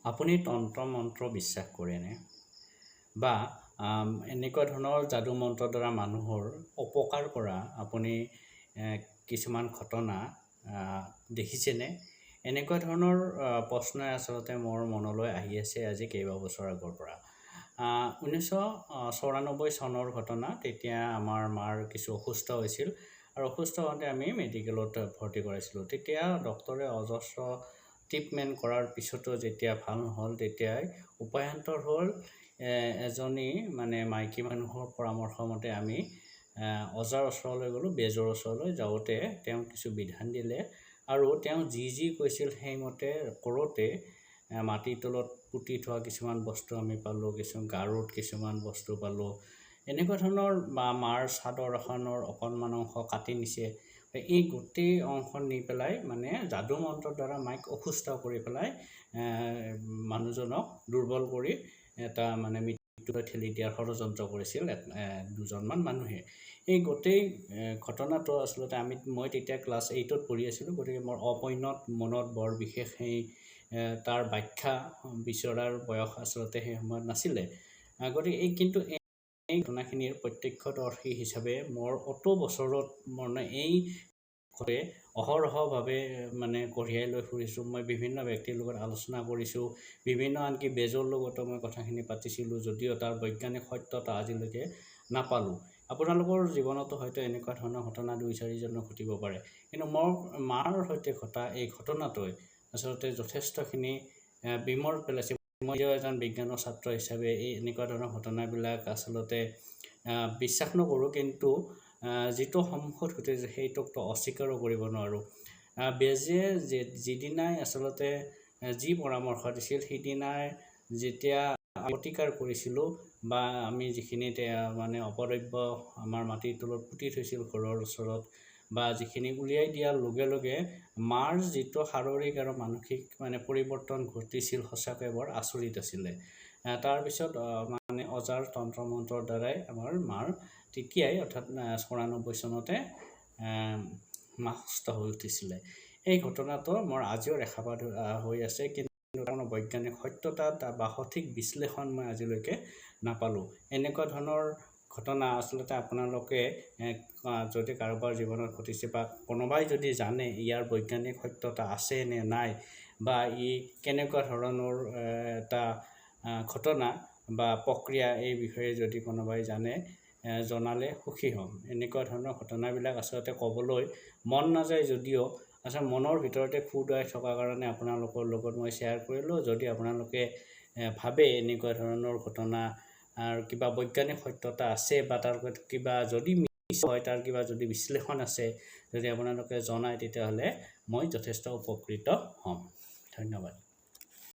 আপুনি তন্ত্ৰ মন্ত্ৰ বিশ্বাস কৰেনে? বা এনেকুৱা ধৰণৰ যাদু মন্ত্ৰৰ দ্বাৰা মানুহৰ অপকাৰ কৰা আপুনি কিছুমান ঘটনা দেখিছেনে? এনেকুৱা ধৰণৰ প্ৰশ্নই আচলতে মোৰ মনলৈ আহি আছে আজি কেইবাবছৰ আগৰ পৰা। 1994 চনৰ ঘটনা। তেতিয়া আমাৰ মাৰ কিছু অসুস্থ হৈছিল আৰু অসুস্থ হওঁতে আমি মেডিকেলত ভৰ্তি কৰাইছিলোঁ। তেতিয়া ডক্টৰে অজস্ৰ ট্ৰিটমেণ্ট কৰাৰ পিছতো যেতিয়া ভাল নহ'ল, তেতিয়াই উপায়ান্তৰ হ'ল এজনী মাইকী মানুহৰ পৰামৰ্শ মতে আমি অজাৰ ওচৰলৈ গ'লোঁ। বেজৰ ওচৰলৈ যাওঁতে তেওঁ কিছু বিধান দিলে আৰু তেওঁ যি কৈছিল সেইমতে কৰোঁতে মাটিৰ তলত পুতি থোৱা কিছুমান বস্তু আমি পালোঁ, গাৰুত কিছুমান বস্তু পালোঁ। এনেকুৱা ধৰণৰ মাৰ চাদৰ এখনৰ অকণমান অংশ কাটি নিছে। এই গোটেই অংশ নি পেলাই যাদু মন্ত্ৰৰ দ্বাৰা মাইক অসুস্থ কৰি পেলাই মানুহজনক দুৰ্বল কৰি এটা মৃত্যুলৈ ঠেলি দিয়াৰ ষড়যন্ত্ৰ কৰিছিল দুজনমান মানুহে। এই গোটেই ঘটনাটো আচলতে মই তেতিয়া ক্লাছ 8ত পঢ়ি আছিলোঁ। গতিকে মোৰ অপৰিণত মনত বৰ বিশেষ তাৰ ব্যাখ্যা বিচৰাৰ বয়স আচলতে সেই সময়ত নাছিলে। গতিকে কিন্তু এই ঘটনাখিনিৰ প্ৰত্যক্ষদৰ্শী হিচাপে মোৰ অত বছৰত এই ঘৰে অহৰহভাৱে কঢ়িয়াই লৈ ফুৰিছোঁ। মই বিভিন্ন ব্যক্তিৰ লগত আলোচনা কৰিছোঁ, বিভিন্ন আনকি বেজৰ লগতো মই কথাখিনি পাতিছিলোঁ, যদিও তাৰ বৈজ্ঞানিক সত্যতা আজিলৈকে নাপালোঁ। আপোনালোকৰ জীৱনতো হয়তো এনেকুৱা ধৰণৰ ঘটনা 2-4জনৰ ঘটিব পাৰে, কিন্তু মোৰ মাৰ সৈতে ঘটা এই ঘটনাটোৱে আচলতে যথেষ্টখিনি বিমৰ পেলাইছে। মই এজন বিজ্ঞানৰ ছাত্ৰ হিচাপে এনেকুৱা ধৰণৰ ঘটনাবিলাক আচলতে বিশ্বাস নকৰোঁ, কিন্তু যিটো সন্মুখত ঘটিছে সেইটোকতো অস্বীকাৰো কৰিব নোৱাৰোঁ। বেজে যিদিনাই আচলতে যি পৰামৰ্শ দিছিল, সেইদিনাই যেতিয়া প্ৰতিকাৰ কৰিছিলোঁ বা আমি যিখিনি অপদ্ৰব্য আমাৰ মাটিৰ তলত পুতি থৈছিল ঘৰৰ ওচৰত, বা যিখিনি উলিয়াই দিয়াৰ লগে লগে মাৰ যিটো শাৰীৰিক আৰু মানসিক পৰিৱৰ্তন ঘটিছিল, সঁচাকৈ বৰ আচৰিত আছিলে। তাৰপিছত অজাৰ তন্ত্ৰ মন্ত্ৰৰ দ্বাৰাই আমাৰ মাৰ তেতিয়াই অৰ্থাৎ 94 চনতে মা সুস্থ হৈ উঠিছিলে। এই ঘটনাটো মোৰ আজিও ৰেখাপাত হৈ আছে, কিন্তু বৈজ্ঞানিক সত্যতা বা সঠিক বিশ্লেষণ মই আজিলৈকে নাপালোঁ। এনেকুৱা ধৰণৰ ঘটনা আচলতে আপোনালোকে যদি কাৰোবাৰ জীৱনত ঘটিছে বা কোনোবাই যদি জানে ইয়াৰ বৈজ্ঞানিক সত্যতা আছে নে নাই, বা ই কেনেকুৱা ধৰণৰ এটা ঘটনা বা প্ৰক্ৰিয়া, এই বিষয়ে যদি কোনোবাই জানে জনালে সুখী হ'ম। এনেকুৱা ধৰণৰ ঘটনাবিলাক আচলতে ক'বলৈ মন নাযায়, যদিও আচলতে মনৰ ভিতৰতে খুউদাই থকাৰ কাৰণে আপোনালোকৰ লগত মই শ্বেয়াৰ কৰিলোঁ। যদি আপোনালোকে ভাবে এনেকুৱা ধৰণৰ ঘটনা কিবা বৈজ্ঞানিক সত্যতা আছে বা তাৰ কিবা যদি মিছ হয়, তাৰ কিবা যদি বিশ্লেষণ আছে, যদি আপোনালোকে জনায়, তেতিয়াহ'লে মই যথেষ্ট উপকৃত হ'ম। ধন্যবাদ।